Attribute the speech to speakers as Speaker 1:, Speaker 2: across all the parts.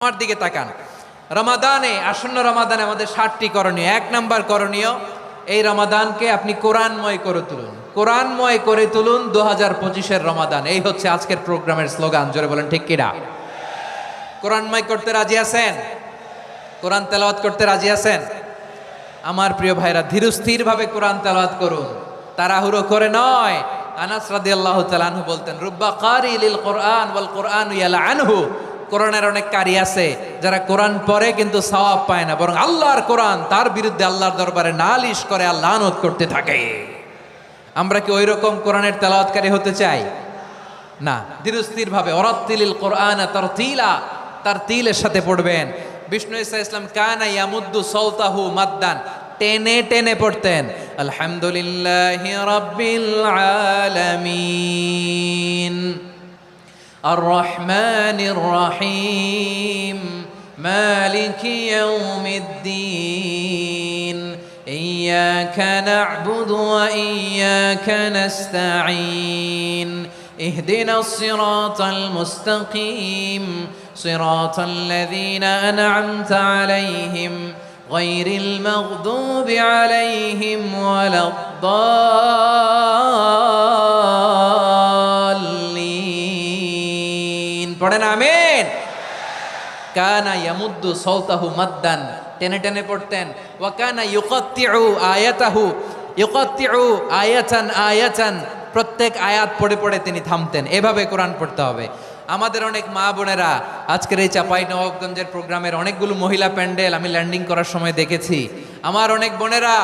Speaker 1: আমার দিকে তাকান। রমাদানে, আসন্ন রমাদানে আমাদের 7টি করণীয়। 1 নাম্বার করণীয়, এই রমাদানকে আপনি কোরআনময় করে তুলুন। কোরআনময় করে তুলুন 2025-এর রমাদান। এই হচ্ছে আজকের প্রোগ্রামের স্লোগান। জোরে বলেন ঠিক কিনা? কোরআনময় করতে রাজি আছেন? কোরআন তেলাওয়াত করতে রাজি আছেন? আমার প্রিয় ভাইরা, ধীরস্থির ভাবে কোরআন তেলাওয়াত করুন, তাড়াহুড়ো করে নয়। আনাস রাদিয়াল্লাহু তাআলা আনহু বলতেন, রুব্বা কারি লিল কোরআন ওয়াল কোরআনু ইয়ালআনহু। কোরআনের অনেক কারি আছে যারা কোরআন পড়ে কিন্তু সওয়াব পায় না, বরং আল্লাহর কোরআন তার বিরুদ্ধে আল্লাহর দরবারে নালিশ করে আর লানত করতে থাকে। আমরা কি ওইরকম কোরআনের তেলাওয়াতকারী হতে চাই? না। ধীরস্থির ভাবে ওরাত্তিলিল কোরআন তারতিলা, তারতিলের সাথে পড়বেন। বিষ্ণু ঈসা ইসলাম কানা ইয়ামুদ্দু সাওতাহু মাদ্দান, টেনে টেনে পড়তেন। আলহামদুলিল্লাহি রাব্বিল আলামিন আর রহমানির রহিম মালিকি ইয়াউমিদ্দিন ইয়্যাকা না'বুদু ওয়া ইয়্যাকা নাস্তাঈন ইহদিনাস সিরাতাল মুস্তাকিম সিরাতাল লাযীনা আন'আমতা আলাইহিম গায়রিল মাগদুবি আলাইহিম ওয়ালাদ-দাল্লিন। পড়েন আমিন। কানা ইয়ামুদ্দু সাওতাহু মাদ্দান, টেনে টেনে পড়তেন। ওয়া কানা ইউকাত্তিউ আয়াতাহু, ইউকাত্তিউ আয়াতান আয়াতান, প্রত্যেক আয়াত পড়ে পড়ে তিনি থামতেন। এভাবে কোরআন পড়তে হবে। আমাদের অনেক মা বোনেরা আজকের এই চাঁপাইনবাবগঞ্জের প্রোগ্রামের অনেকগুলো মহিলা প্যান্ডেল আমি ল্যান্ডিং করার সময় দেখেছি। আমার অনেক বোনেরা,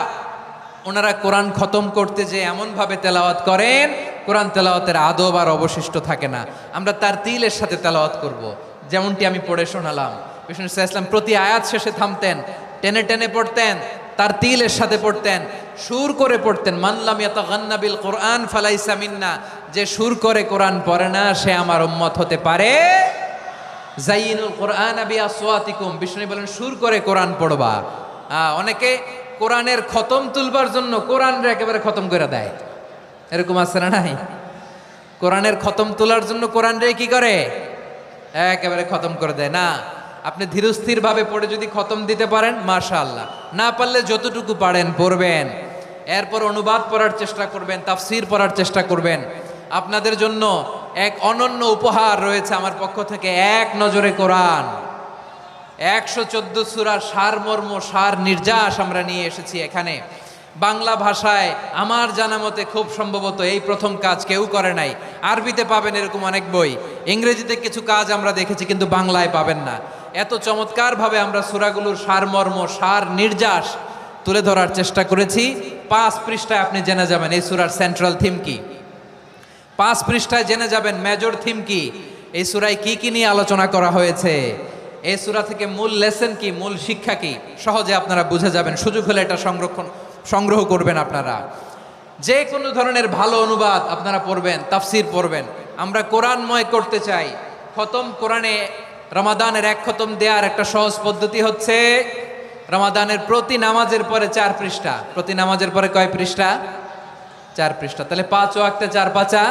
Speaker 1: ওনারা কোরআন খতম করতে যে এমনভাবে তেলাওয়াত করেন, কোরআন তেলাওয়াতের আদব আর অবশিষ্ট থাকে না। আমরা তার তিলের সাথে তেলাওয়াত করব, যেমনটি আমি পড়ে শোনালাম। বিষ্ণু ইসলাম প্রতি আয়াত শেষে থামতেন, টেনে টেনে পড়তেন, তার তিলের সাথে পড়তেন, সুর করে পড়তেন। মানলাম ইয়াতাগান্না বিল কোরআন ফালাইসা মিন্না, যে সুর করে কোরআন পড়ে না সে আমার উম্মত হতে পারে। জাইনুল কোরআন বিআসওয়াতিকুম, বিষ্ণু বলেন সুর করে কোরআন পড়বা। অনেকে কোরআনের খতম তুলবার জন্য কোরআনরে একেবারে খতম করে দেয়, এরকম আছে না নাই? কোরআনের খতম তোলার জন্য কোরআনরে কি করে? একেবারে খতম করে দেয় না। আপনি ধীরস্থির ভাবে পড়ে যদি খতম দিতে পারেন মাশাআল্লাহ, না পারলে যতটুকু পারেন পড়বেন। এরপর অনুবাদ পড়ার চেষ্টা করবেন, তাফসির পড়ার চেষ্টা করবেন। আপনাদের জন্য এক অনন্য উপহার রয়েছে আমার পক্ষ থেকে, এক নজরে কোরআন। 114 সূরার সারমর্ম, সার নির্যাস আমরা নিয়ে এসেছি এখানে। বাংলা ভাষায় আমার জানা মতে খুব সম্ভবত এই প্রথম কাজ কেউ করে নাই। আরবিতে পাবেন এরকম অনেক বই, ইংরেজিতে কিছু কাজ আমরা দেখেছি, কিন্তু বাংলায় পাবেন না। এত চমৎকারভাবে আমরা সূরাগুলোর সারমর্ম, সার নির্যাস তুলে ধরার চেষ্টা করেছি। 5 পৃষ্ঠায় আপনি জেনে যাবেন এই সূরার সেন্ট্রাল থিম কি। 5 পৃষ্ঠায় জেনে যাবেন মেজর থিম কি, এই সূরায় কি কি নিয়ে আলোচনা করা হয়েছে, এই সূরা থেকে মূল লেসন কি, মূল শিক্ষা কি, সহজে আপনারা বুঝে যাবেন। সুযোগ হলে এটা সংগ্রহ করবেন। আপনারা যে কোনো ধরনের ভালো অনুবাদ আপনারা পড়বেন, তাফসির পড়বেন। আমরা কোরআনময় করতে চাই। খতম কোরআনে রমাদানের 1 খতম দেওয়ার একটা সহজ পদ্ধতি হচ্ছে রমাদানের প্রতি নামাজের পরে 4 পৃষ্ঠা। প্রতি নামাজের পরে কয় পৃষ্ঠা? 4 পৃষ্ঠা। তাহলে 5 ওয়াক্তে 4 পাঁচা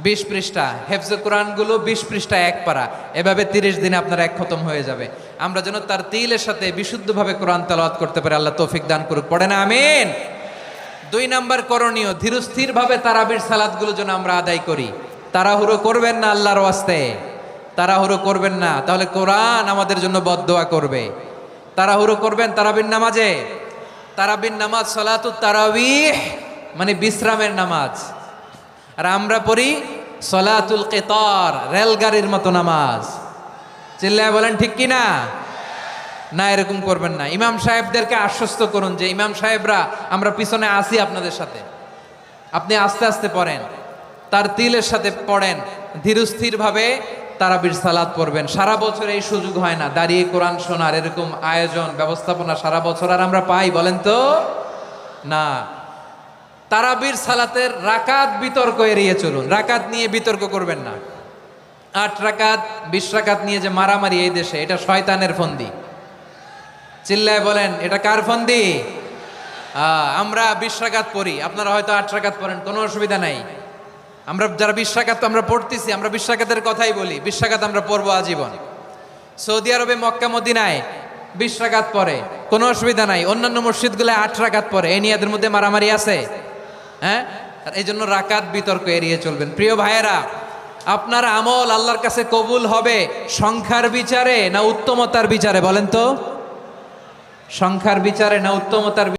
Speaker 1: 20 পৃষ্ঠা। হেফজে কোরআনগুলো 20 পৃষ্ঠা 1 পারা। এভাবে 30 দিনে আপনার 1 খতম হয়ে যাবে। আমরা যেন তার তিলের সাথে বিশুদ্ধভাবে কোরআন তেলাওয়াত করতে পারি। আল্লাহ তৌফিক দান করুক। পড়ে না আমিন। 2 নাম্বার করণীয়, ধীরস্থিরভাবে তারাবির সালাতগুলো যেন আমরা আদায় করি। তাড়াহুড়ো করবেন না আল্লাহর ওয়াস্তে, তাড়াহুড়ো করবেন না, তাহলে কোরআন আমাদের জন্য বদদোয়া করবে। তাড়াহুড়ো করবেন তারাবির নামাজে। তারাবির নামাজ সালাতুত তারাবিহ মানে বিশ্রামের নামাজ। আর আমরা পড়ি সলাতুল কিতার, রেলগাড়ির মতো নামাজ। চিল্লায় বলেন ঠিক কি না? না, এরকম করবেন না। ইমাম সাহেবদেরকে আশ্বস্ত করুন যে ইমাম সাহেবরা আমরা পিছনে আসি আপনাদের সাথে, আপনি আস্তে আস্তে পড়েন, তার তিলের সাথে পড়েন, ধীরস্থির ভাবে তারাবির সালাত পড়বেন। সারা বছর এই সুযোগ হয় না দাঁড়িয়ে কোরআন শোনার, এরকম আয়োজন ব্যবস্থাপনা সারা বছর আর আমরা পাই বলেন তো? না। তারাবির সালাতের রাকাত বিতর্ক এড়িয়ে চলুন। রাকাত নিয়ে বিতর্ক করবেন না। 8 রাকাত 20 রাকাত নিয়ে যে মারামারি এই দেশে, এটা শয়তানের ফন্দি। চিল্লায় বলেন এটা কার ফন্দি? আমরা 20 রাকাত পড়ি, আপনারা হয়তো 8 রাকাত পড়েন, কোনো অসুবিধা নাই। আমরা যারা 20 রাকাত আমরা পড়তেছি, আমরা 20 রাকাতের কথাই বলি, 20 রাকাত আমরা পড়বো আজীবন। সৌদি আরবে মক্কা মদিনায় 20 রাকাত পড়ে, কোনো অসুবিধা নাই। অন্যান্য মসজিদগুলো 8 রাকাত পড়ে, এই নিয়ে এদের মধ্যে মারামারি আছে? হ্যাঁ, আর এই জন্য রাকাত বিতর্ক এড়িয়ে চলবেন। প্রিয় ভাইয়েরা, আপনার আমল আল্লাহর কাছে কবুল হবে সংখ্যার বিচারে না উত্তমতার বিচারে? বলেন তো, সংখ্যার বিচারে না উত্তমতার